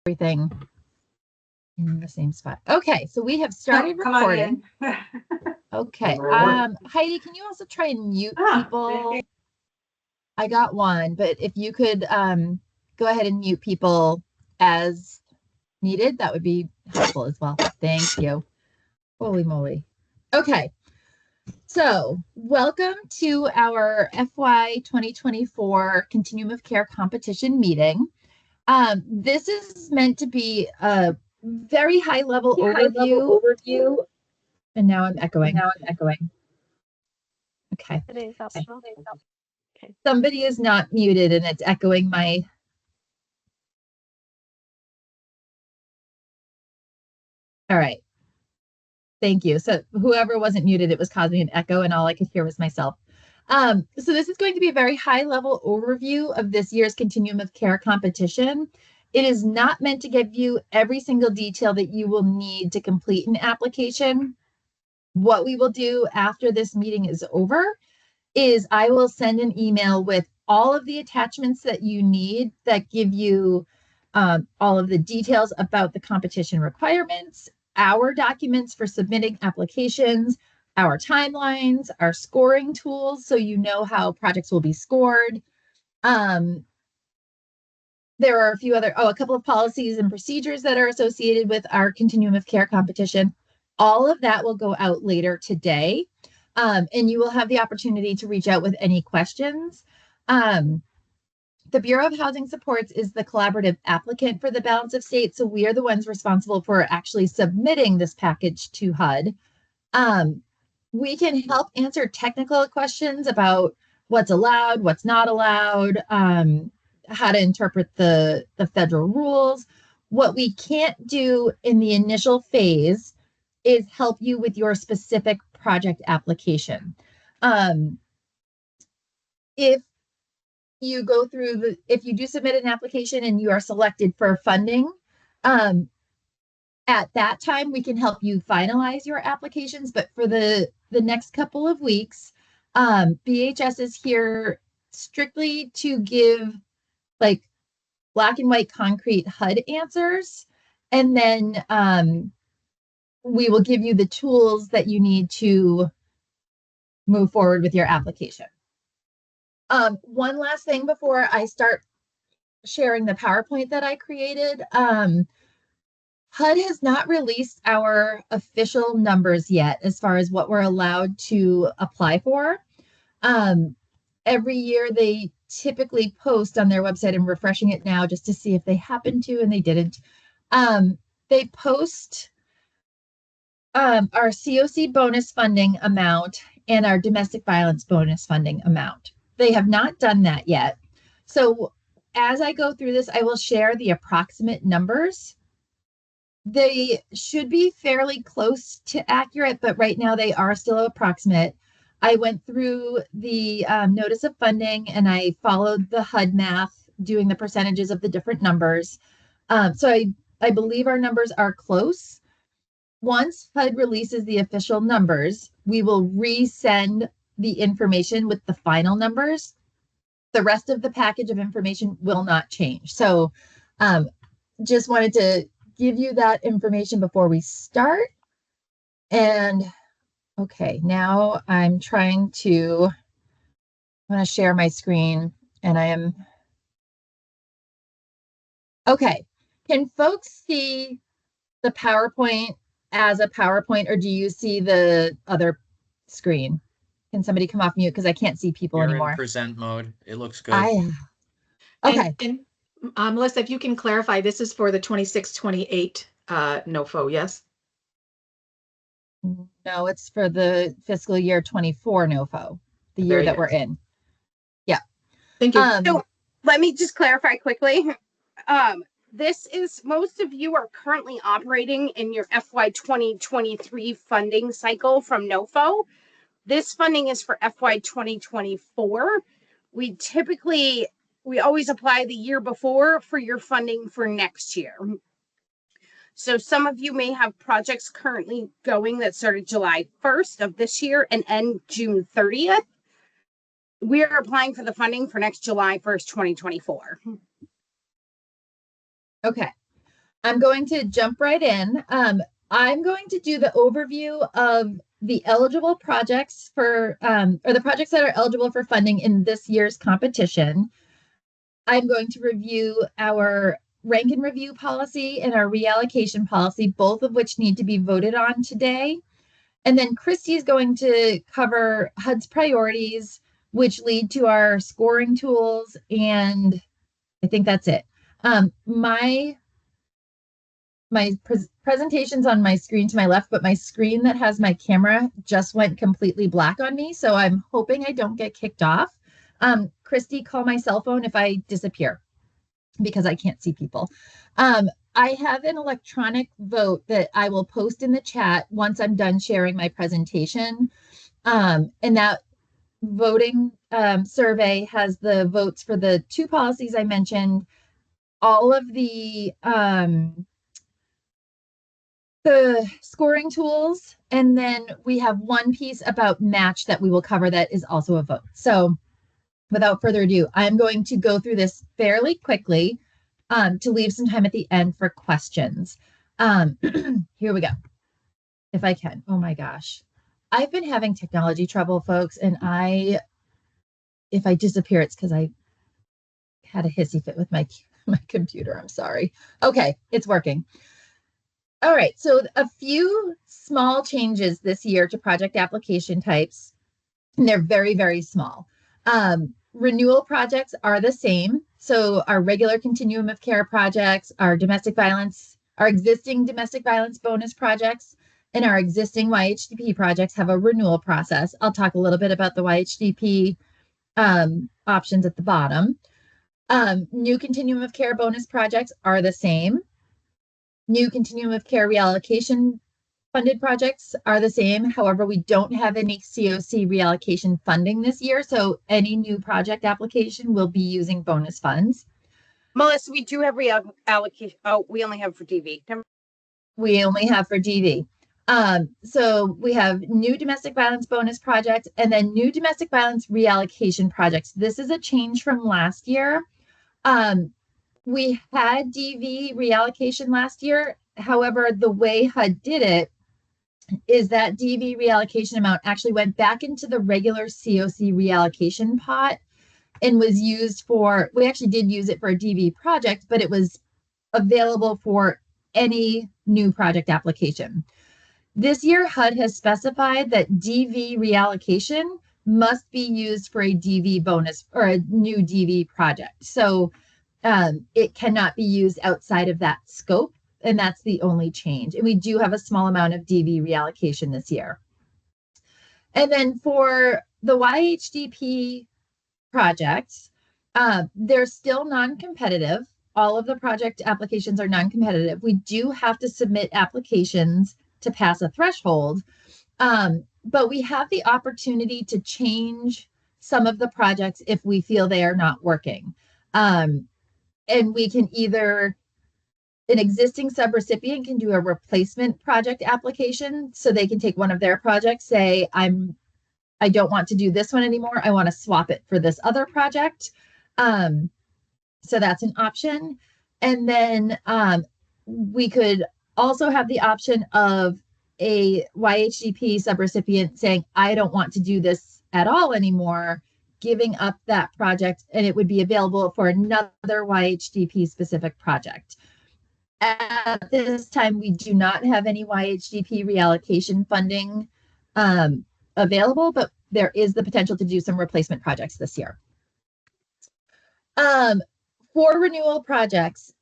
everything in the same spot. Okay, so we have started recording. Okay. Heidi, can you also try and mute people? I got one, but if you could go ahead and mute people as needed, that would be helpful as well. Thank you. Holy moly. Okay. So welcome to our FY 2024 Continuum of Care competition meeting. This is meant to be a very high level overview. And now I'm echoing. Okay. Okay. Somebody is not muted and it's echoing my. All right. Thank you. So whoever wasn't muted, it was causing an echo and all I could hear was myself. So this is going to be a very high level overview of this year's Continuum of Care competition. It is not meant to give you every single detail that you will need to complete an application. What we will do after this meeting is over is I will send an email with all of the attachments that you need that give you all of the details about the competition requirements, our documents for submitting applications, our timelines, our scoring tools, so you know how projects will be scored. There are a couple of policies and procedures that are associated with our Continuum of Care competition. All of that will go out later today, and you will have the opportunity to reach out with any questions. The Bureau of Housing Supports is the collaborative applicant for the balance of state, so we are the ones responsible for actually submitting this package to HUD. We can help answer technical questions about what's allowed, what's not allowed, how to interpret the federal rules. What we can't do in the initial phase is help you with your specific project application. If you do submit an application and you are selected for funding, at that time we can help you finalize your applications. But for the next couple of weeks, BHS is here strictly to give like black and white concrete HUD answers. And then we will give you the tools that you need to move forward with your application. One last thing before I start sharing the PowerPoint that I created. HUD has not released our official numbers yet as far as what we're allowed to apply for. Every year they typically post on their website. I'm refreshing it now just to see if they happened to, and they didn't. They post our COC bonus funding amount and our domestic violence bonus funding amount. They have not done that yet. So as I go through this, I will share the approximate numbers. They should be fairly close to accurate, but right now they are still approximate. I went through the notice of funding and I followed the HUD math, doing the percentages of the different numbers. So I believe our numbers are close. Once HUD releases the official numbers, we will resend the information with the final numbers. The rest of the package of information will not change. So just wanted to give you that information before we start. And okay, now I'm going to share my screen and I am, okay. Can folks see the PowerPoint as a PowerPoint, or do you see the other screen? Can somebody come off mute because I can't see people anymore? In present mode. It looks good. Okay. And Melissa, if you can clarify, this is for the 26-28 NOFO, yes? No, it's for the fiscal year 24 NOFO, the year that we're in. Yeah. Thank you. So let me just clarify quickly. This is, most of you are currently operating in your FY 2023 funding cycle from NOFO. This funding is for FY 2024. We always apply the year before for your funding for next year. So some of you may have projects currently going that started July 1st of this year and end June 30th. We are applying for the funding for next July 1st, 2024. Okay. I'm going to jump right in. I'm going to do the overview of the eligible projects for, or the projects that are eligible for funding in this year's competition. I'm going to review our rank and review policy and our reallocation policy, both of which need to be voted on today. And then Christy is going to cover HUD's priorities, which lead to our scoring tools. And I think that's it. My presentation's on my screen to my left, but my screen that has my camera just went completely black on me. So I'm hoping I don't get kicked off. Christy, call my cell phone if I disappear because I can't see people. I have an electronic vote that I will post in the chat once I'm done sharing my presentation. And that voting survey has the votes for the two policies I mentioned, all of the scoring tools, and then we have one piece about match that we will cover that is also a vote. So without further ado, I'm going to go through this fairly quickly to leave some time at the end for questions. Here we go. If I can. Oh my gosh. I've been having technology trouble, folks, and if I disappear, it's because I had a hissy fit with my computer. I'm sorry. Okay, it's working. All right, so a few small changes this year to project application types, and they're very, very small. Renewal projects are the same. So our regular continuum of care projects, our existing domestic violence bonus projects, and our existing YHDP projects have a renewal process. I'll talk a little bit about the YHDP options at the bottom. New continuum of care bonus projects are the same. New continuum of care reallocation funded projects are the same. However, we don't have any COC reallocation funding this year, so any new project application will be using bonus funds. Melissa, we do have reallocation. Oh, we only have for DV. We only have for DV. So we have new domestic violence bonus projects and then new domestic violence reallocation projects. This is a change from last year. We had DV reallocation last year. However, the way HUD did it is that DV reallocation amount actually went back into the regular COC reallocation pot and was used we actually did use it for a DV project, but it was available for any new project application. This year, HUD has specified that DV reallocation must be used for a DV bonus or a new DV project. So it cannot be used outside of that scope. And that's the only change. And we do have a small amount of DV reallocation this year. And then for the YHDP projects, they're still non-competitive. All of the project applications are non-competitive. We do have to submit applications to pass a threshold, but we have the opportunity to change some of the projects if we feel they are not working. And we can an existing subrecipient can do a replacement project application. So they can take one of their projects, say, I don't want to do this one anymore. I want to swap it for this other project. So that's an option. And then we could also have the option of a YHDP subrecipient saying, I don't want to do this at all anymore, giving up that project, and it would be available for another YHDP specific project. At this time, we do not have any YHDP reallocation funding available, but there is the potential to do some replacement projects this year. For renewal projects,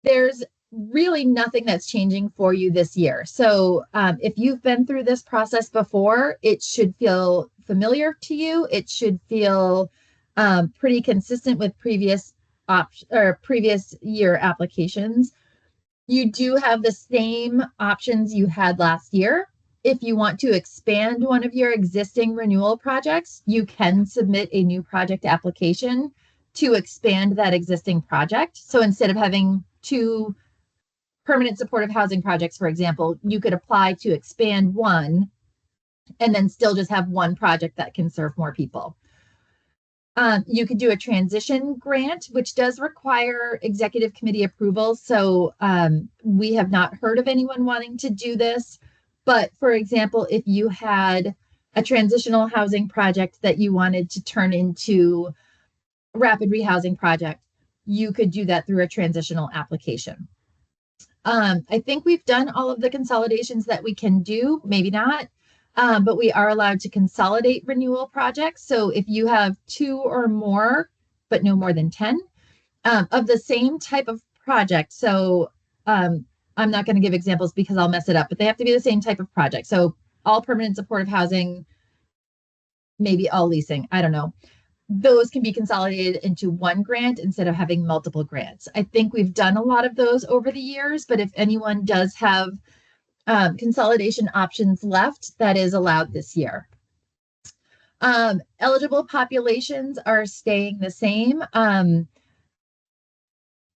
there's really nothing that's changing for you this year. So if you've been through this process before, it should feel familiar to you. It should feel pretty consistent with previous year applications. You do have the same options you had last year. If you want to expand one of your existing renewal projects, you can submit a new project application to expand that existing project. So instead of having 2 permanent supportive housing projects, for example, you could apply to expand one and then still just have one project that can serve more people. You could do a transition grant, which does require executive committee approval. So we have not heard of anyone wanting to do this. But for example, if you had a transitional housing project that you wanted to turn into a rapid rehousing project, you could do that through a transitional application. I think we've done all of the consolidations that we can do, maybe not. But we are allowed to consolidate renewal projects. So if you have 2 or more, but no more than 10 of the same type of project. So I'm not going to give examples because I'll mess it up, but they have to be the same type of project. So all permanent supportive housing, maybe all leasing, I don't know. Those can be consolidated into one grant instead of having multiple grants. I think we've done a lot of those over the years, but if anyone does have consolidation options left, that is allowed this year. Eligible populations are staying the same.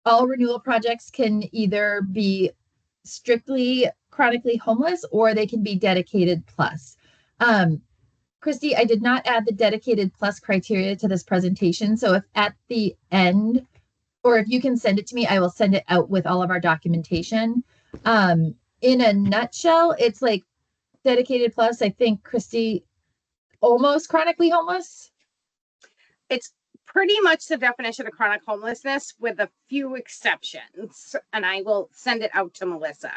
All renewal projects can either be strictly chronically homeless or they can be dedicated plus. Christy, I did not add the dedicated plus criteria to this presentation. So if at the end, or if you can send it to me, I will send it out with all of our documentation. In a nutshell, it's like dedicated plus, I think, Christy, almost chronically homeless. It's pretty much the definition of chronic homelessness with a few exceptions. And I will send it out to Melissa.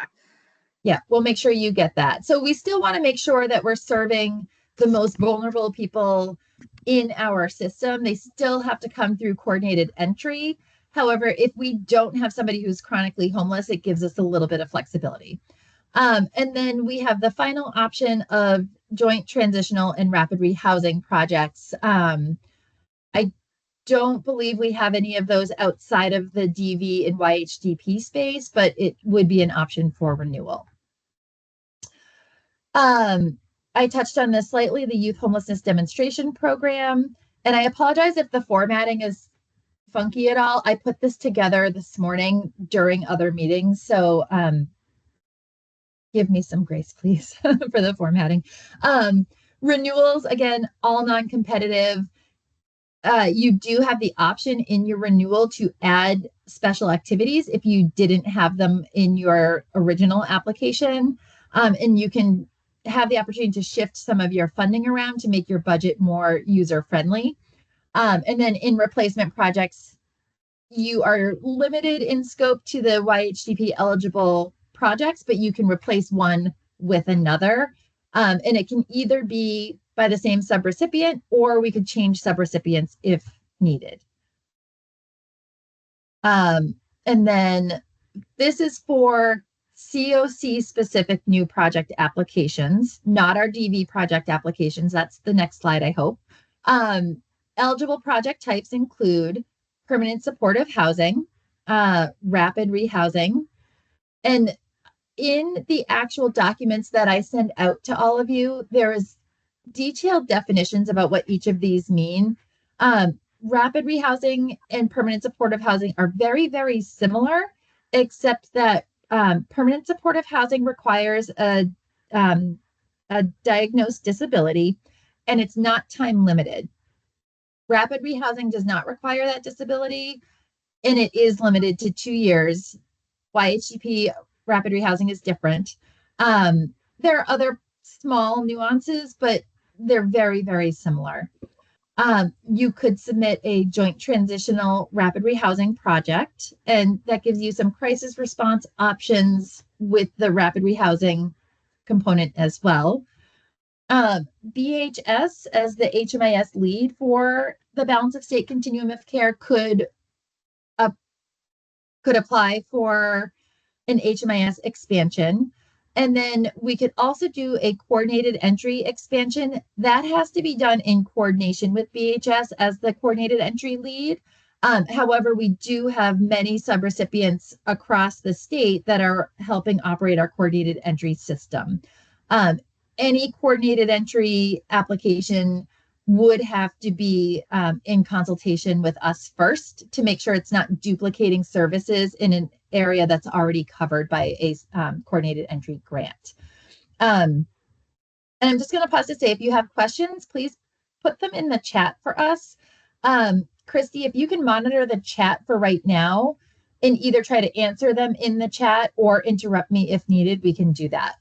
Yeah, we'll make sure you get that. So we still want to make sure that we're serving the most vulnerable people in our system. They still have to come through coordinated entry. However, if we don't have somebody who's chronically homeless, it gives us a little bit of flexibility. And then we have the final option of joint transitional and rapid rehousing projects. I don't believe we have any of those outside of the DV and YHDP space, but it would be an option for renewal. I touched on this slightly, the Youth Homelessness Demonstration Program, and I apologize if the formatting is funky at all. I put this together this morning during other meetings, so give me some grace, please, for the formatting. Renewals, again, all non-competitive. You do have the option in your renewal to add special activities if you didn't have them in your original application. And you can have the opportunity to shift some of your funding around to make your budget more user-friendly. And then in replacement projects, you are limited in scope to the YHDP eligible projects, but you can replace one with another. And it can either be by the same subrecipient, or we could change subrecipients if needed. And then this is for COC specific new project applications, not our DV project applications. That's the next slide, I hope. Eligible project types include permanent supportive housing, rapid rehousing, and in the actual documents that I send out to all of you, there is detailed definitions about what each of these mean. Rapid rehousing and permanent supportive housing are very, very similar, except that permanent supportive housing requires a diagnosed disability, and it's not time limited. Rapid rehousing does not require that disability, and it is limited to 2 years. YHDP rapid rehousing is different. There are other small nuances, but they're very, very similar. You could submit a joint transitional rapid rehousing project, and that gives you some crisis response options with the rapid rehousing component as well. BHS, as the HMIS lead for the balance of state continuum of care, could apply for an HMIS expansion. And then we could also do a coordinated entry expansion. That has to be done in coordination with BHS as the coordinated entry lead. However, we do have many subrecipients across the state that are helping operate our coordinated entry system. Any coordinated entry application would have to be in consultation with us first to make sure it's not duplicating services in an area that's already covered by a coordinated entry grant. And I'm just going to pause to say, if you have questions, please put them in the chat for us. Christy, if you can monitor the chat for right now and either try to answer them in the chat or interrupt me if needed, we can do that.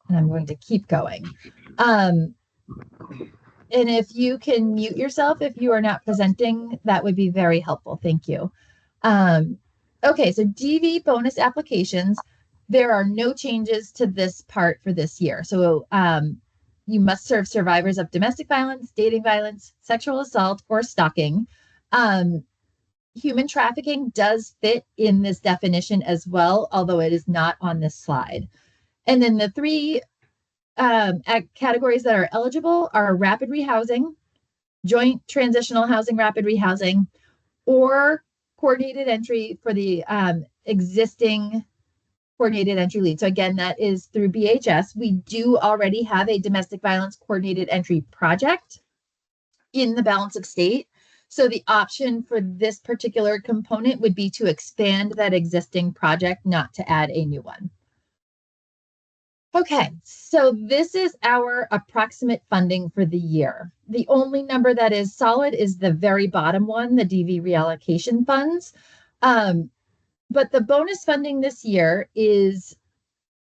And I'm going to keep going. And if you can mute yourself if you are not presenting, that would be very helpful. Thank you. Okay, so DV bonus applications, there are no changes to this part for this year. So you must serve survivors of domestic violence, dating violence, sexual assault, or stalking. Human trafficking does fit in this definition as well, although it is not on this slide. And then the three categories that are eligible are rapid rehousing, joint transitional housing, rapid rehousing, or coordinated entry for the existing coordinated entry lead. So again, that is through BHS. We do already have a domestic violence coordinated entry project in the balance of state. So the option for this particular component would be to expand that existing project, not to add a new one. Okay, so this is our approximate funding for the year. The only number that is solid is the very bottom one, the DV reallocation funds. But the bonus funding this year it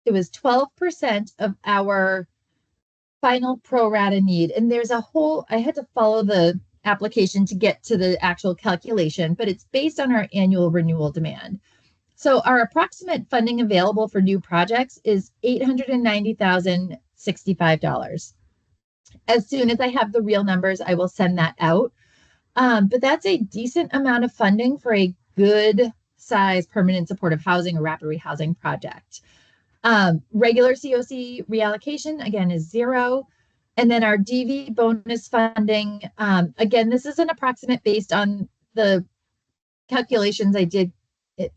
was 12% of our final pro rata need. And there's I had to follow the application to get to the actual calculation, but it's based on our annual renewal demand. So our approximate funding available for new projects is $890,065. As soon as I have the real numbers, I will send that out. But that's a decent amount of funding for a good size permanent supportive housing or rapid rehousing project. Regular COC reallocation, again, is 0. And then our DV bonus funding, again, this is an approximate based on the calculations I did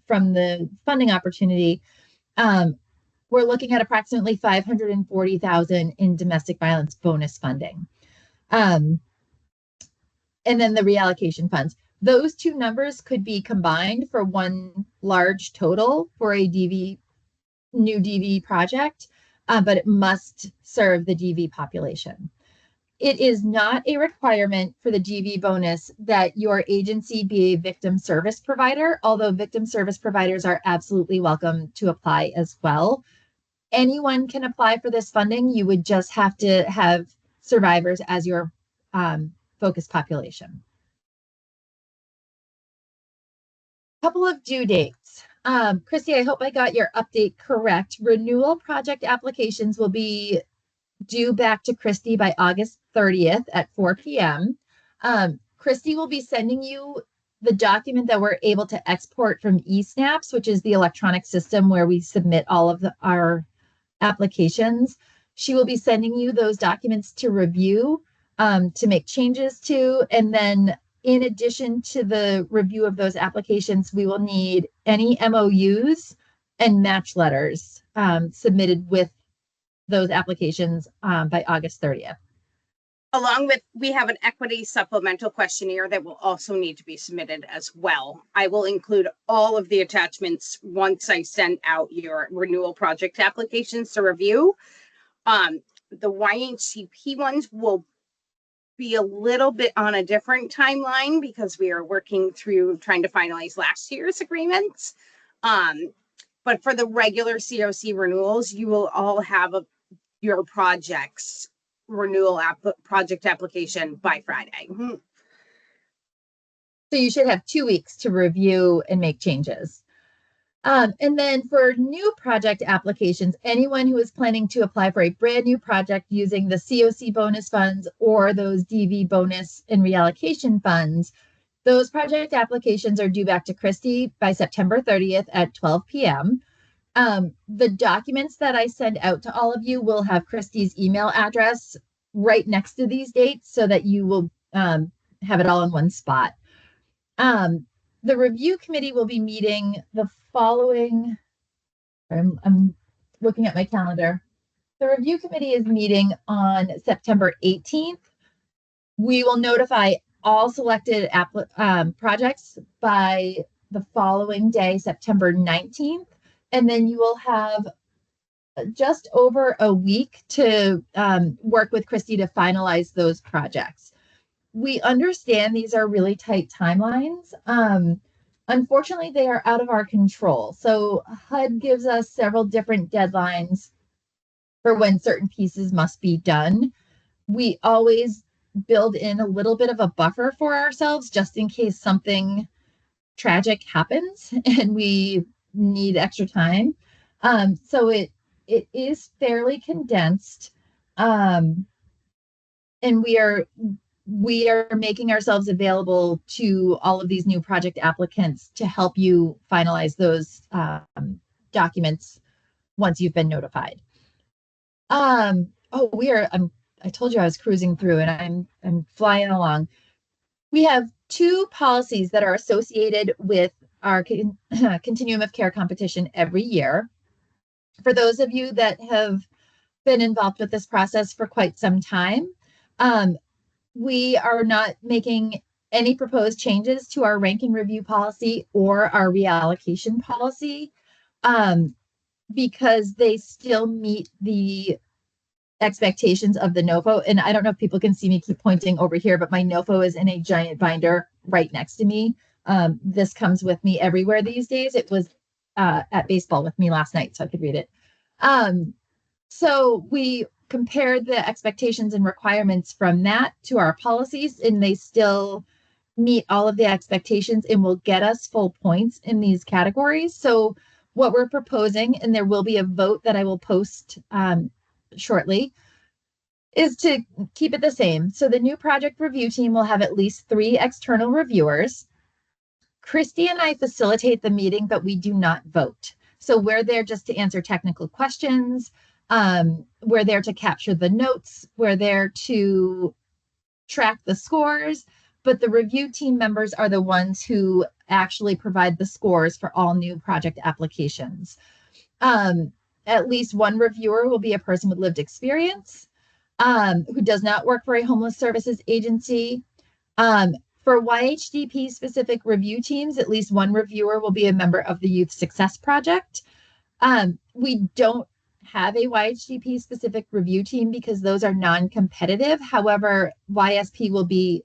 from the funding opportunity. We're looking at approximately $540,000 in domestic violence bonus funding. And then the reallocation funds. Those two numbers could be combined for one large total for a new DV project, but it must serve the DV population. It is not a requirement for the DV bonus that your agency be a victim service provider, although victim service providers are absolutely welcome to apply as well. Anyone can apply for this funding. You would just have to have survivors as your focus population. Couple of due dates. Christy, I hope I got your update correct. Renewal project applications will be due back to Christy by August 30th at 4 p.m. Christy will be sending you the document that we're able to export from eSnaps, which is the electronic system where we submit all of our applications. She will be sending you those documents to review, to make changes to, and then in addition to the review of those applications, we will need any MOUs and match letters submitted with those applications by August 30th. Along with, we have an equity supplemental questionnaire that will also need to be submitted as well. I will include all of the attachments once I send out your renewal project applications to review. The YHCP ones will be a little bit on a different timeline because we are working through trying to finalize last year's agreements. But for the regular COC renewals, you will all have your project's renewal project application by Friday. So you should have 2 weeks to review and make changes. And then for new project applications, anyone who is planning to apply for a brand new project using the COC bonus funds or those DV bonus and reallocation funds, those project applications are due back to Christy by September 30th at 12 p.m. The documents that I send out to all of you will have Christy's email address right next to these dates so that you will have it all in one spot. The review committee will be meeting the following, I'm looking at my calendar. The review committee is meeting on September 18th. We will notify all selected projects by the following day, September 19th. And then you will have just over a week to work with Christy to finalize those projects. we understand these are really tight timelines. Unfortunately, they are out of our control. So HUD gives us several different deadlines for when certain pieces must be done. We always build in a little bit of a buffer for ourselves just in case something tragic happens and we need extra time. So it is fairly condensed. And we are making ourselves available to all of these new project applicants to help you finalize those documents once you've been notified. Oh, I told you I was cruising through and I'm flying along. We have two policies that are associated with our continuum of care competition every year. For those of you that have been involved with this process for quite some time, we are not making any proposed changes to our rank and review policy or our reallocation policy because they still meet the expectations of the NOFO. And I don't know if people can see me keep pointing over here, but my NOFO is in a giant binder right next to me. This comes with me everywhere these days. It was at baseball with me last night, so I could read it. So we compared the expectations and requirements from that to our policies, and they still meet all of the expectations and will get us full points in these categories. So what we're proposing, and there will be a vote that I will post shortly, is to keep it the same. So the new project review team will have at least 3 external reviewers. Christy and I facilitate the meeting, but we do not vote. So we're there just to answer technical questions. We're there to capture the notes. We're there to track the scores, but the review team members are the ones who actually provide the scores for all new project applications. At least one reviewer will be a person with lived experience who does not work for a homeless services agency. For YHDP specific review teams, at least one reviewer will be a member of the Youth Success Project. We don't have a YHDP specific review team because those are non-competitive. However, YSP will be,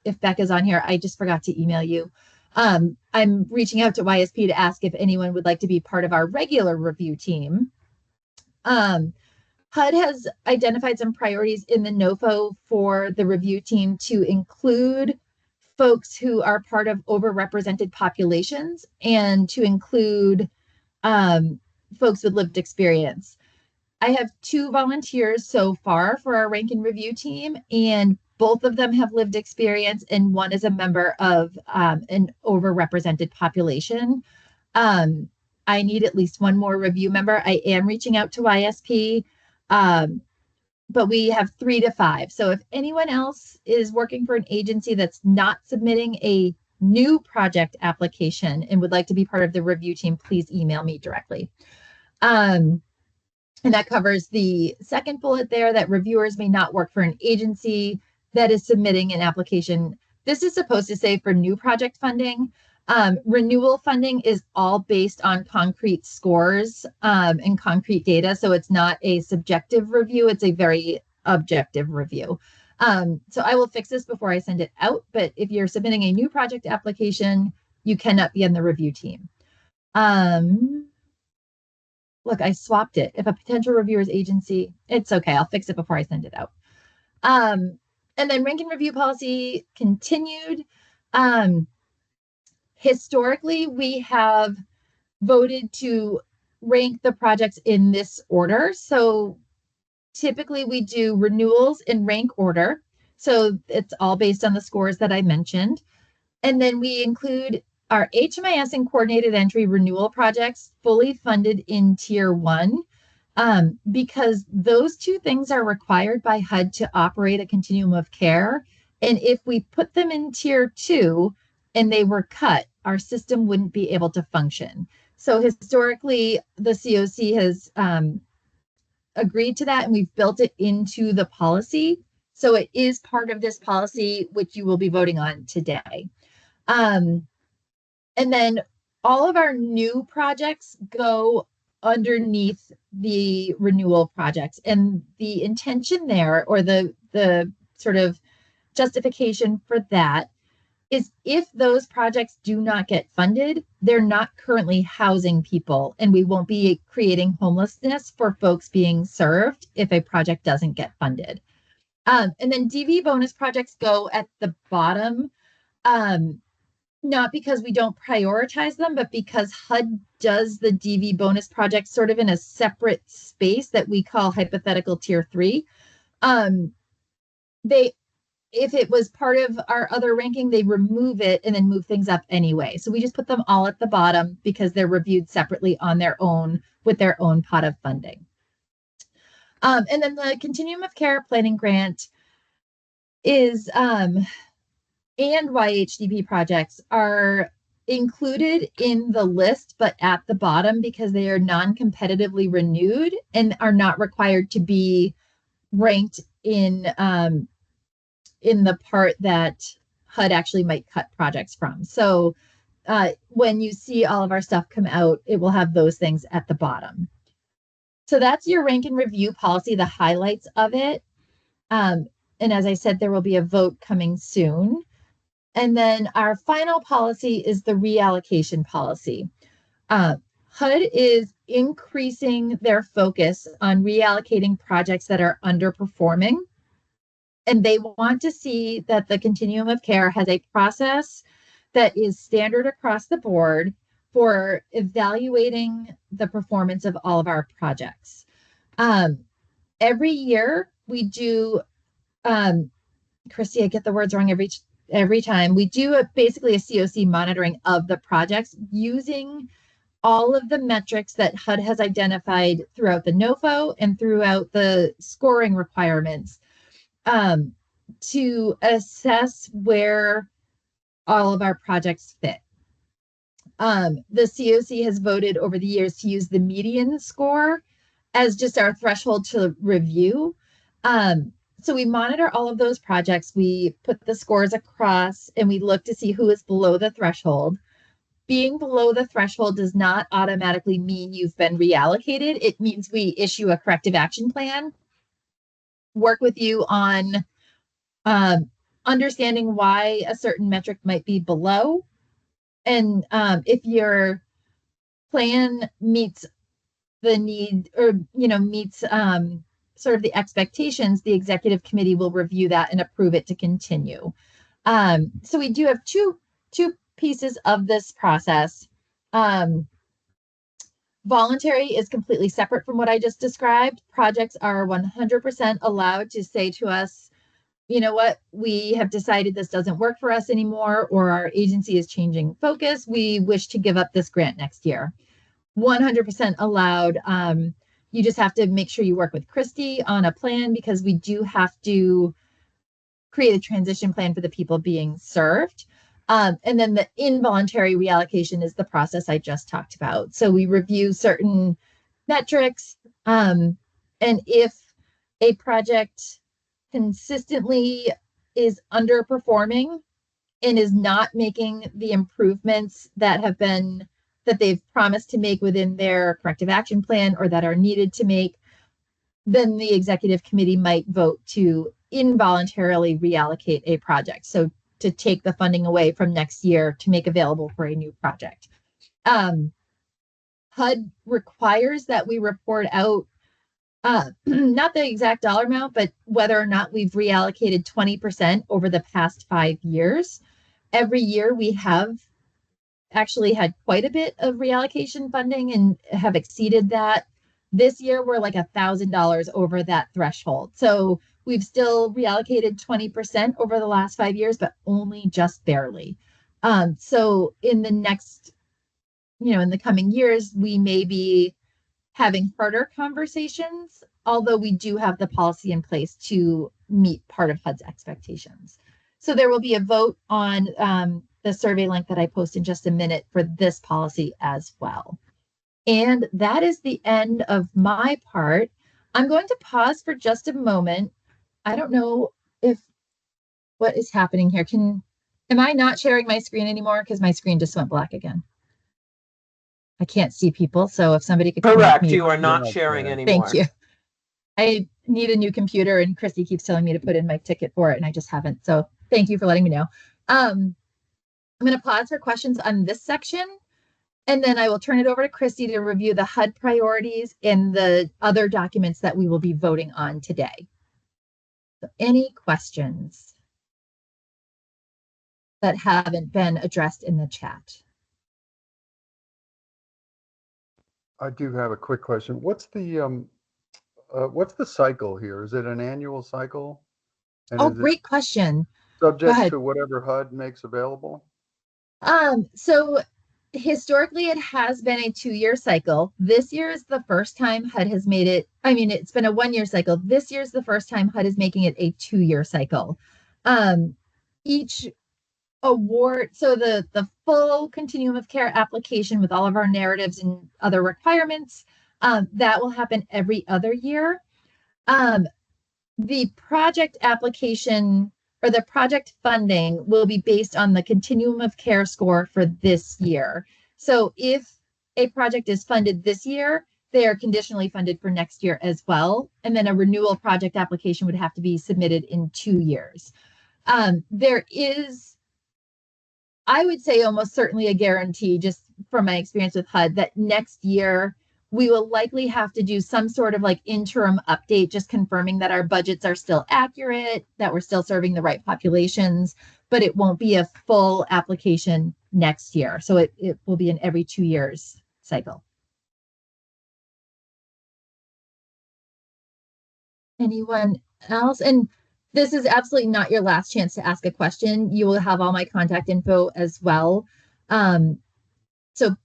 if Becca's on here, I just forgot to email you. I'm reaching out to YSP to ask if anyone would like to be part of our regular review team. HUD has identified some priorities in the NOFO for the review team to include folks who are part of overrepresented populations and to include folks with lived experience. I have 2 volunteers so far for our rank and review team, and both of them have lived experience, and one is a member of an overrepresented population. I need at least one more review member. I am reaching out to YSP, but we have 3 to 5. So if anyone else is working for an agency that's not submitting a new project application and would like to be part of the review team, please email me directly. And that covers the second bullet there, that reviewers may not work for an agency that is submitting an application. This is supposed to say for new project funding. Renewal funding is all based on concrete scores and concrete data. So it's not a subjective review. It's a very objective review. So I will fix this before I send it out. But if you're submitting a new project application, you cannot be on the review team. Look, I swapped it. If a potential reviewer's agency, it's okay. I'll fix it before I send it out. And then rank and review policy continued. Historically, we have voted to rank the projects in this order. So typically we do renewals in rank order. So it's all based on the scores that I mentioned. And then we include our HMIS and coordinated entry renewal projects fully funded in tier 1 because those 2 things are required by HUD to operate a continuum of care. And if we put them in tier 2 and they were cut, our system wouldn't be able to function. So historically, the COC has agreed to that, and we've built it into the policy. So it is part of this policy, which you will be voting on today. And then all of our new projects go underneath the renewal projects. And the intention there, or the sort of justification for that is if those projects do not get funded, they're not currently housing people, and we won't be creating homelessness for folks being served if a project doesn't get funded. And then DV bonus projects go at the bottom, not because we don't prioritize them, but because HUD does the DV bonus projects sort of in a separate space that we call hypothetical tier 3. If it was part of our other ranking, they remove it and then move things up anyway. So we just put them all at the bottom because they're reviewed separately on their own with their own pot of funding. And then the Continuum of Care Planning Grant is, and YHDP projects are included in the list, but at the bottom because they are non-competitively renewed and are not required to be ranked in the part that HUD actually might cut projects from. So when you see all of our stuff come out, it will have those things at the bottom. So that's your rank and review policy, the highlights of it. And as I said, there will be a vote coming soon. And then our final policy is the reallocation policy. HUD is increasing their focus on reallocating projects that are underperforming. And they want to see that the Continuum of Care has a process that is standard across the board for evaluating the performance of all of our projects. Every year we do, Christy, I get the words wrong every time. We do basically a COC monitoring of the projects using all of the metrics that HUD has identified throughout the NOFO and throughout the scoring requirements, to assess where all of our projects fit. The COC has voted over the years to use the median score as just our threshold to review. So we monitor all of those projects. We put the scores across and we look to see who is below the threshold. Being below the threshold does not automatically mean you've been reallocated. It means we issue a corrective action plan, work with you on understanding why a certain metric might be below. And if your plan meets the need or, meets sort of the expectations, the executive committee will review that and approve it to continue. So we do have two pieces of this process. Voluntary is completely separate from what I just described. Projects are 100% allowed to say to us, you know what, we have decided this doesn't work for us anymore, or our agency is changing focus. We wish to give up this grant next year. 100% allowed. You just have to make sure you work with Christy on a plan because we do have to create a transition plan for the people being served. And then the involuntary reallocation is the process I just talked about. So we review certain metrics, and if a project consistently is underperforming and is not making the improvements that they've promised to make within their corrective action plan or that are needed to make, then the executive committee might vote to involuntarily reallocate a project. So to take the funding away from next year to make available for a new project. HUD requires that we report out not the exact dollar amount, but whether or not we've reallocated 20% over the past 5 years. Every year we have actually had quite a bit of reallocation funding and have exceeded that. This year we're like $1,000 over that threshold. So we've still reallocated 20% over the last 5 years, but only just barely. So in the next, in the coming years, we may be having harder conversations, although we do have the policy in place to meet part of HUD's expectations. So there will be a vote on the survey link that I post in just a minute for this policy as well. And that is the end of my part. I'm going to pause for just a moment. I don't know what is happening here. Am I not sharing my screen anymore? Because my screen just went black again. I can't see people, so if somebody could Correct, you are not sharing anymore. Thank you. I need a new computer, and Christy keeps telling me to put in my ticket for it, and I just haven't. So thank you for letting me know. I'm going to pause for questions on this section, and then I will turn it over to Christy to review the HUD priorities and the other documents that we will be voting on today. So any questions that haven't been addressed in the chat? I do have a quick question. What's the cycle here? Is it an annual cycle? And Oh, is it great question. subject to whatever HUD makes available? So historically it has been a 2-year cycle. This year is the first time HUD has made it. I mean, it's been a 1-year cycle. This year is the first time HUD is making it a 2-year cycle. Each award, so the full continuum of care application with all of our narratives and other requirements, that will happen every other year. The project application or the project funding will be based on the continuum of care score for this year. So if a project is funded this year, they are conditionally funded for next year as well. And then a renewal project application would have to be submitted in 2 years. There is, I would say, almost certainly a guarantee, just from my experience with HUD, that next year we will likely have to do some sort of like interim update, just confirming that our budgets are still accurate, that we're still serving the right populations, but it won't be a full application next year. So it will be an every 2 years cycle. Anyone else? And this is absolutely not your last chance to ask a question. You will have all my contact info as well. So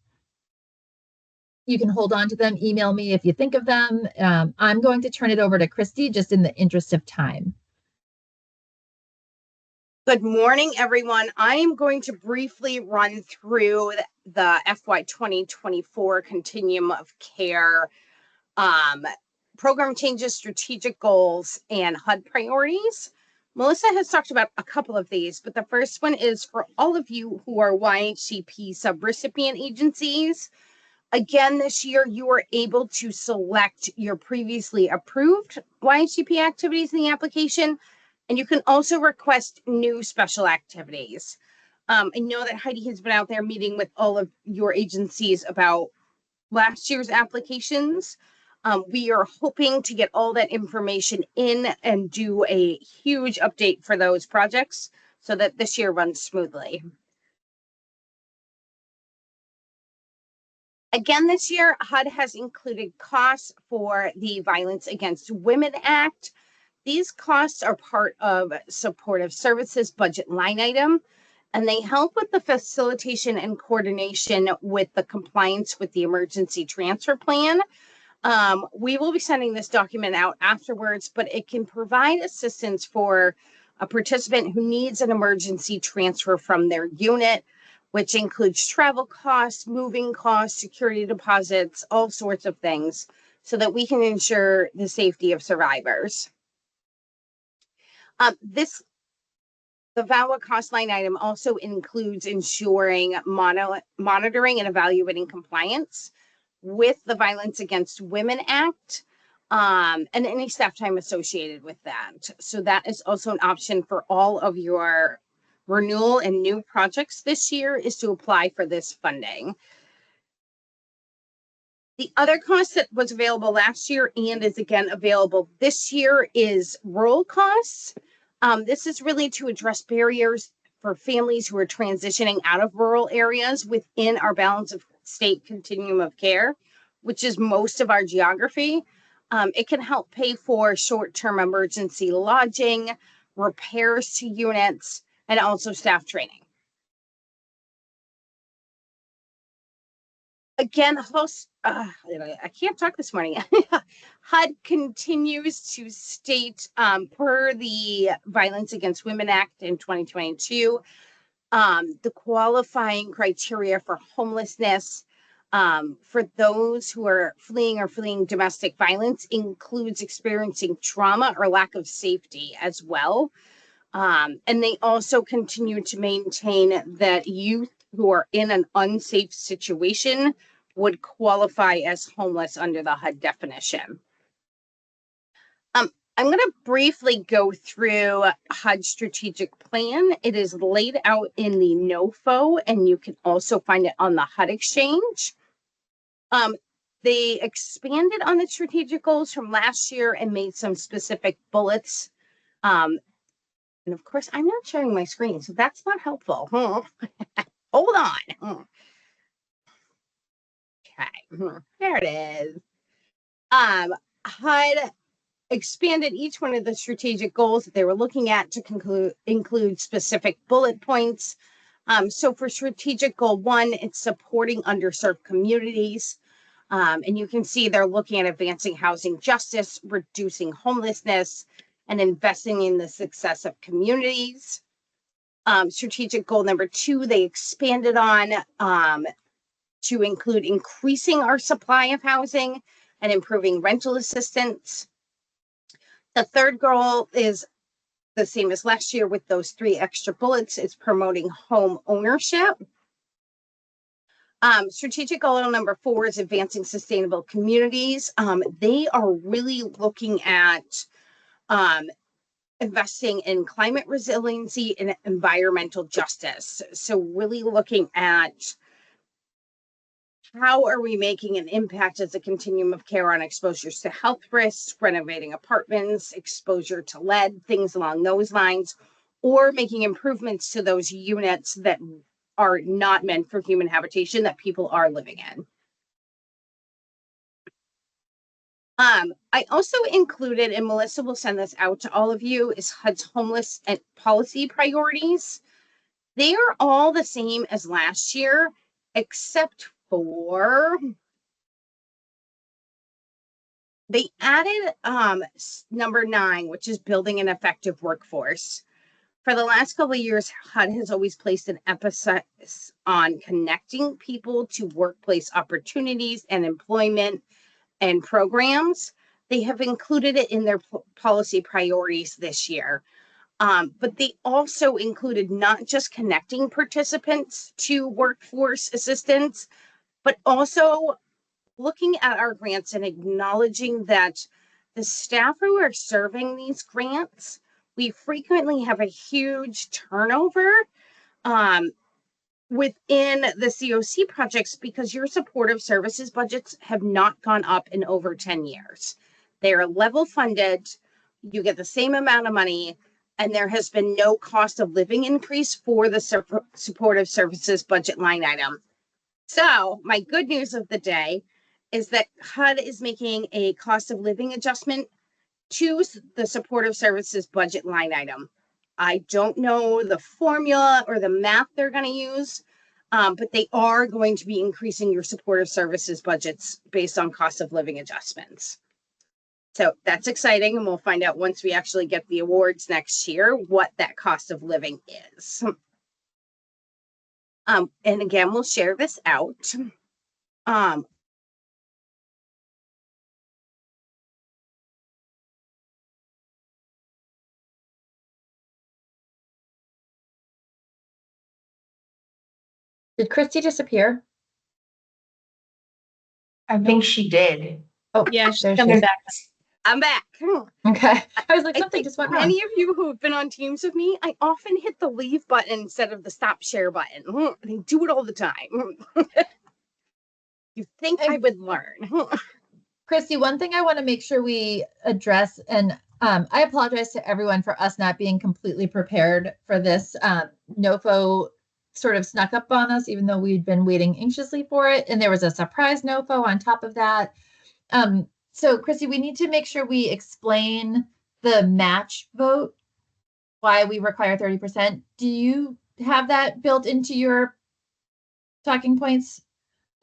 you can hold on to them, email me if you think of them. I'm going to turn it over to Christy just in the interest of time. Good morning, everyone. I am going to briefly run through the FY 2024 Continuum of Care program changes, strategic goals, and HUD priorities. Melissa has talked about a couple of these, but the first one is for all of you who are YHCP subrecipient agencies. Again, this year, you are able to select your previously approved YHCP activities in the application, and you can also request new special activities. I know that Heidi has been out there meeting with all of your agencies about last year's applications. We are hoping to get all that information in and do a huge update for those projects so that this year runs smoothly. Again, this year, HUD has included costs for the Violence Against Women Act. These costs are part of supportive services budget line item, and they help with the facilitation and coordination with the compliance with the emergency transfer plan. We will be sending this document out afterwards, but it can provide assistance for a participant who needs an emergency transfer from their unit, which includes travel costs, moving costs, security deposits, all sorts of things, so that we can ensure the safety of survivors. The VAWA cost line item also includes ensuring monitoring and evaluating compliance with the Violence Against Women Act, and any staff time associated with that. So that is also an option for all of your renewal and new projects this year, is to apply for this funding. The other cost that was available last year and is again available this year is rural costs. This is really to address barriers for families who are transitioning out of rural areas within our balance of state continuum of care, which is most of our geography. It can help pay for short-term emergency lodging, repairs to units, and also staff training. Again, I can't talk this morning. HUD continues to state, per the Violence Against Women Act in 2022, the qualifying criteria for homelessness for those who are fleeing or fleeing domestic violence includes experiencing trauma or lack of safety as well. And they also continue to maintain that youth who are in an unsafe situation would qualify as homeless under the HUD definition. I'm going to briefly go through HUD strategic plan. It is laid out in the NOFO, and you can also find it on the HUD exchange. They expanded on the strategic goals from last year and made some specific bullets. And of course, I'm not sharing my screen, so that's not helpful. Hold on. Okay, there it is. HUD expanded each one of the strategic goals that they were looking at to include specific bullet points. So for strategic goal 1, it's supporting underserved communities. And you can see they're looking at advancing housing justice, reducing homelessness, and investing in the success of communities. Strategic goal number 2, they expanded on to include increasing our supply of housing and improving rental assistance. The third goal is the same as last year with those 3 extra bullets. It's promoting home ownership. Strategic goal number 4 is advancing sustainable communities. They are really looking at investing in climate resiliency and environmental justice. So really looking at how are we making an impact as a continuum of care on exposures to health risks, renovating apartments, exposure to lead, things along those lines, or making improvements to those units that are not meant for human habitation that people are living in. I also included, and Melissa will send this out to all of you, is HUD's homeless and policy priorities. They are all the same as last year, except for they added number 9, which is building an effective workforce. For the last couple of years, HUD has always placed an emphasis on connecting people to workplace opportunities and employment and programs. They have included it in their policy priorities this year. But they also included not just connecting participants to workforce assistance, but also looking at our grants and acknowledging that the staff who are serving these grants, we frequently have a huge turnover within the COC projects because your supportive services budgets have not gone up in over 10 years. They are level funded, you get the same amount of money, and there has been no cost of living increase for the supportive services budget line item. So my good news of the day is that HUD is making a cost of living adjustment to the supportive services budget line item. I don't know the formula or the math they're going to use, but they are going to be increasing your supportive services budgets based on cost of living adjustments. So that's exciting, and we'll find out once we actually get the awards next year what that cost of living is. And again, we'll share this out. Did Christy disappear? I think she did. Oh, Yeah, she's there she coming is. back. I'm back. Okay. I was like, I something think just went wrong. many of you who have been on teams with me, I often hit the leave button instead of the stop share button. They do it all the time. You think I would learn. Christy, one thing I want to make sure we address, and I apologize to everyone for us not being completely prepared for this. NOFO sort of snuck up on us, even though we'd been waiting anxiously for it. And there was a surprise NOFO on top of that. So Christy, we need to make sure we explain the match vote, why we require 30%. Do you have that built into your talking points?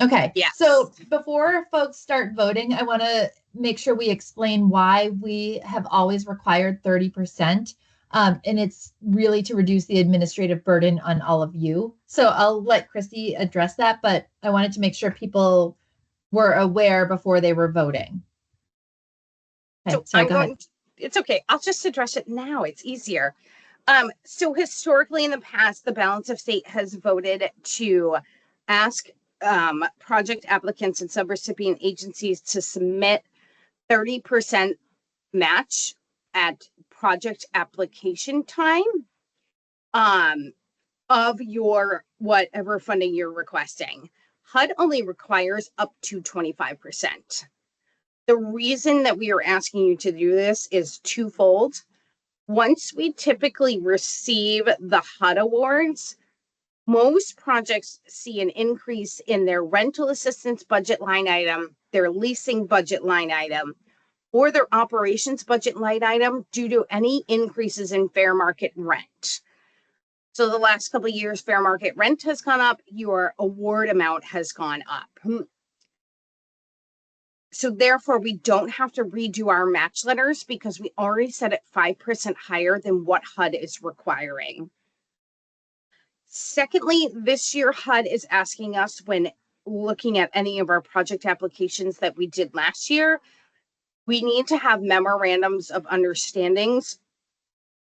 Okay. Yes. So before folks start voting, I want to make sure we explain why we have always required 30%. And it's really to reduce the administrative burden on all of you. So I'll let Christy address that, but I wanted to make sure people were aware before they were voting. Okay, So sorry, I'm go going ahead. it's okay. I'll just address it now. It's easier. So historically in the past, the balance of state has voted to ask project applicants and subrecipient agencies to submit 30% match at project application time of your whatever funding you're requesting. HUD only requires up to 25%. The reason that we are asking you to do this is twofold. Once we typically receive the HUD awards, most projects see an increase in their rental assistance budget line item, their leasing budget line item, or their operations budget line item due to any increases in fair market rent. So the last couple of years, fair market rent has gone up, your award amount has gone up. So therefore, we don't have to redo our match letters because we already set it 5% higher than what HUD is requiring. Secondly, this year HUD is asking us, when looking at any of our project applications that we did last year, we need to have memorandums of understandings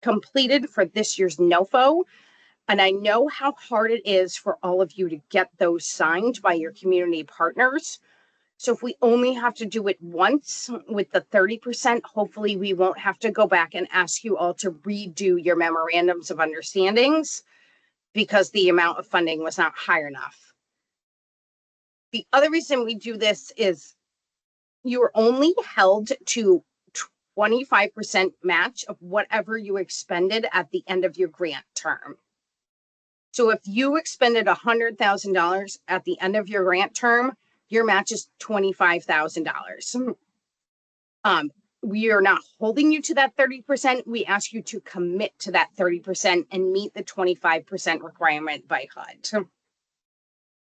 completed for this year's NOFO. And I know how hard it is for all of you to get those signed by your community partners. So if we only have to do it once with the 30%, hopefully we won't have to go back and ask you all to redo your memorandums of understandings because the amount of funding was not high enough. The other reason we do this is you are only held to 25% match of whatever you expended at the end of your grant term. So if you expended $100,000 at the end of your grant term, your match is $25,000. We are not holding you to that 30%. We ask you to commit to that 30% and meet the 25% requirement by HUD.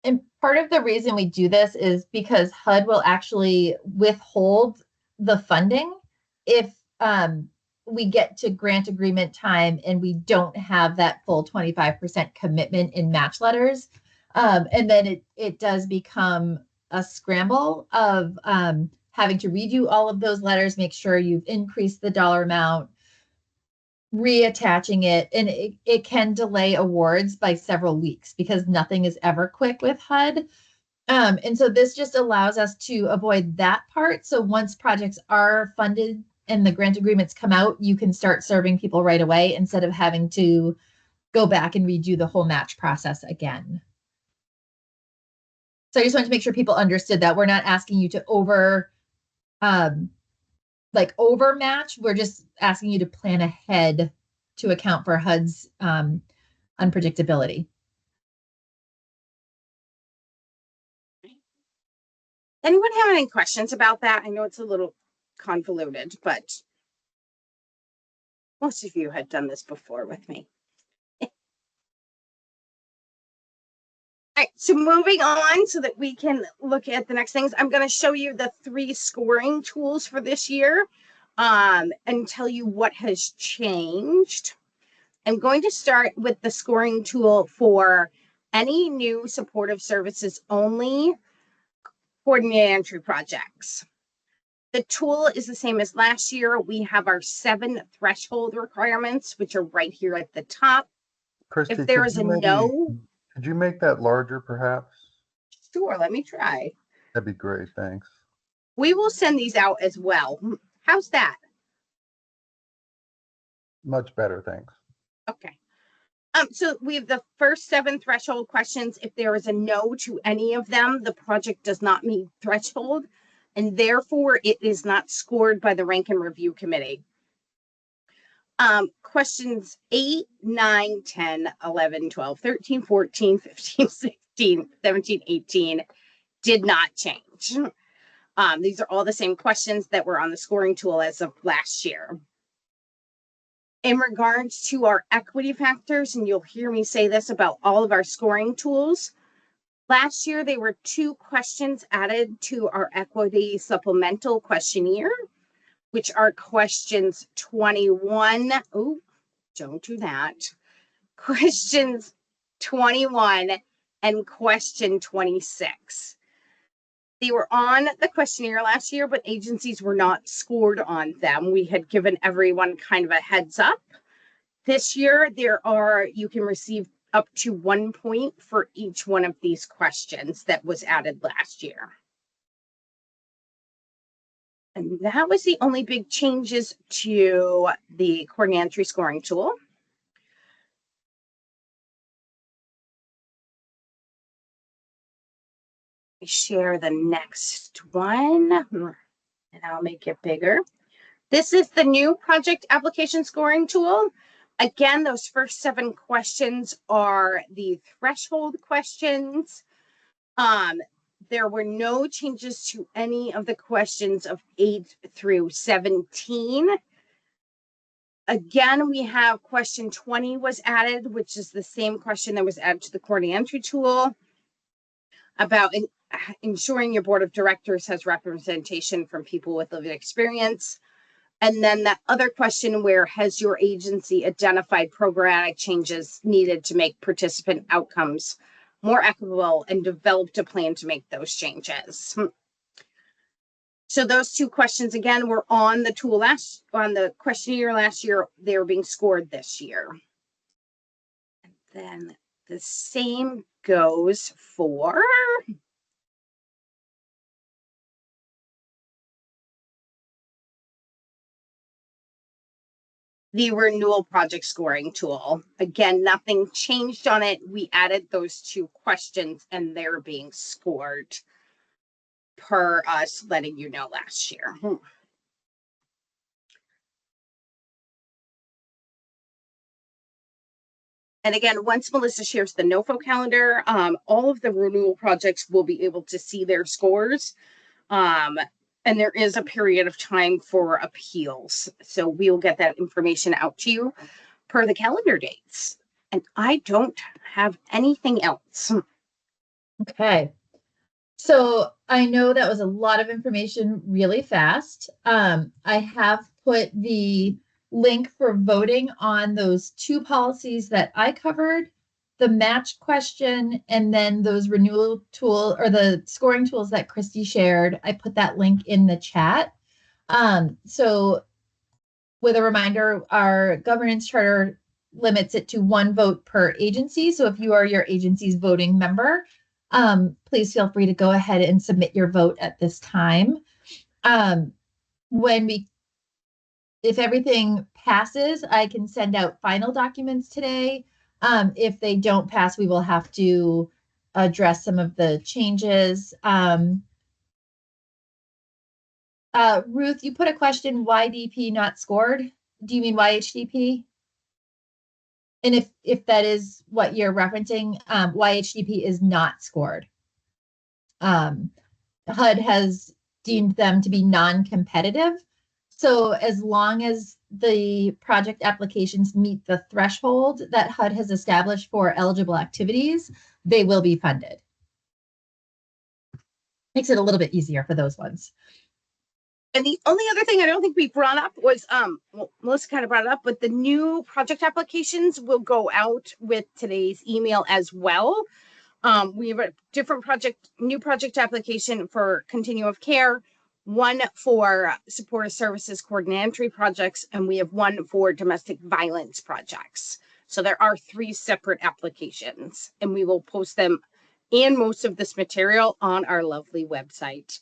And part of the reason we do this is because HUD will actually withhold the funding if we get to grant agreement time and we don't have that full 25% commitment in match letters. And then it does become a scramble of having to redo all of those letters, make sure you've increased the dollar amount, reattaching it, and it can delay awards by several weeks because nothing is ever quick with HUD. And so this just allows us to avoid that part. So once projects are funded and the grant agreements come out, you can start serving people right away instead of having to go back and redo the whole match process again. So I just wanted to make sure people understood that we're not asking you to overmatch. We're just asking you to plan ahead to account for HUD's unpredictability. Anyone have any questions about that? I know it's a little convoluted, but most of you had done this before with me. All right, so moving on so that we can look at the next things, I'm going to show you the 3 scoring tools for this year and tell you what has changed. I'm going to start with the scoring tool for any new supportive services only coordinated entry projects. The tool is the same as last year. We have our 7 threshold requirements, which are right here at the top. Christy, If there is a no, could you make that larger, perhaps? sure, let me try. That'd be great, thanks. We will send these out as well. How's that? Much better, thanks. Okay. So we have the first 7 threshold questions. If there is a no to any of them, the project does not meet threshold, and therefore it is not scored by the rank and review committee. Questions 8, 9, 10, 11, 12, 13, 14, 15, 16, 17, 18 did not change. These are all the same questions that were on the scoring tool as of last year. In regards to our equity factors, and you'll hear me say this about all of our scoring tools, last year there were 2 questions added to our equity supplemental questionnaire, which are questions 21. Oh, don't do that. Questions 21 and question 26. They were on the questionnaire last year, but agencies were not scored on them. We had given everyone kind of a heads up. This year, you can receive up to 1 point for each one of these questions that was added last year. And that was the only big changes to the coordinated entry scoring tool. Share the next one, and I'll make it bigger. This is the new project application scoring tool. Again, those first 7 questions are the threshold questions. There were no changes to any of the questions of 8 through 17. Again, we have question 20 was added, which is the same question that was added to the coordinated entry tool about ensuring your board of directors has representation from people with lived experience. And then that other question where has your agency identified programmatic changes needed to make participant outcomes more equitable and developed a plan to make those changes. So those 2 questions again were on the tool on the questionnaire last year. They were being scored this year. And then the same goes for the renewal project scoring tool. Again, nothing changed on it. We added those 2 questions and they're being scored per us letting you know last year. And again, once Melissa shares the NOFO calendar, all of the renewal projects will be able to see their scores. And there is a period of time for appeals. So we'll get that information out to you per the calendar dates. And I don't have anything else. Okay. So I know that was a lot of information really fast. I have put the link for voting on those 2 policies that I covered, the match question, and then those renewal tool or the scoring tools that Christy shared. I put that link in the chat. So with a reminder, our governance charter limits it to 1 vote per agency. So if you are your agency's voting member, please feel free to go ahead and submit your vote at this time. If everything passes, I can send out final documents today. If they don't pass, we will have to address some of the changes. Ruth, you put a question, why DP not scored? Do you mean YHDP? And if that is what you're referencing, YHDP is not scored. HUD has deemed them to be non-competitive. So as long as the project applications meet the threshold that HUD has established for eligible activities, they will be funded. Makes it a little bit easier for those ones. And the only other thing I don't think we brought up was, well, Melissa kind of brought it up, but the new project applications will go out with today's email as well. We have a different new project application for Continuum of Care, one for supportive services coordinated entry projects, and we have one for domestic violence projects. So there are 3 separate applications, and we will post them and most of this material on our lovely website.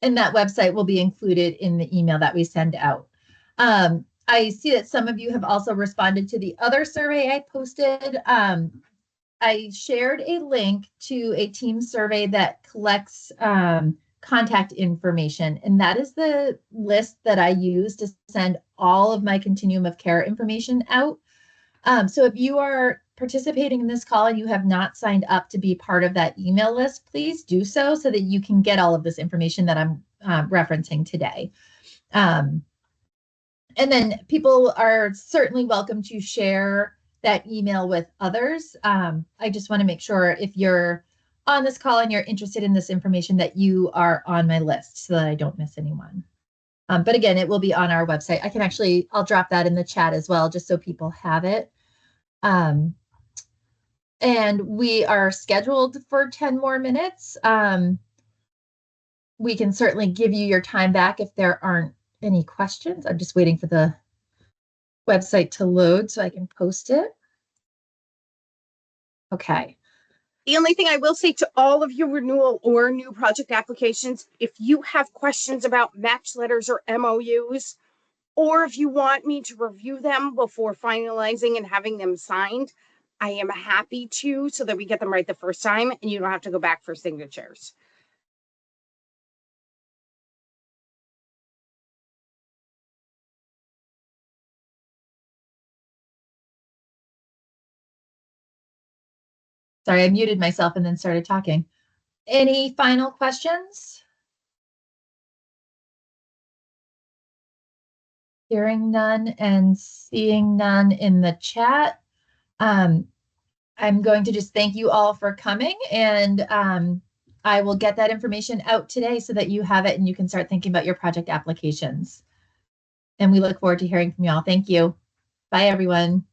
And that website will be included in the email that we send out. I see that some of you have also responded to the other survey I posted. I shared a link to a team survey that collects contact information, and that is the list that I use to send all of my Continuum of Care information out. So if you are participating in this call and you have not signed up to be part of that email list, please do so that you can get all of this information that I'm referencing today. And then people are certainly welcome to share that email with others. I just want to make sure if you're on this call and you're interested in this information that you are on my list so that I don't miss anyone. But again, it will be on our website. I'll drop that in the chat as well, just so people have it. And we are scheduled for 10 more minutes. We can certainly give you your time back if there aren't any questions. I'm just waiting for the website to load so I can post it. Okay. The only thing I will say to all of your renewal or new project applications, if you have questions about match letters or MOUs, or if you want me to review them before finalizing and having them signed, I am happy to, so that we get them right the first time and you don't have to go back for signatures. Sorry, I muted myself and then started talking. Any final questions? Hearing none and seeing none in the chat. I'm going to just thank you all for coming, and I will get that information out today so that you have it and you can start thinking about your project applications. And we look forward to hearing from you all. Thank you. Bye, everyone.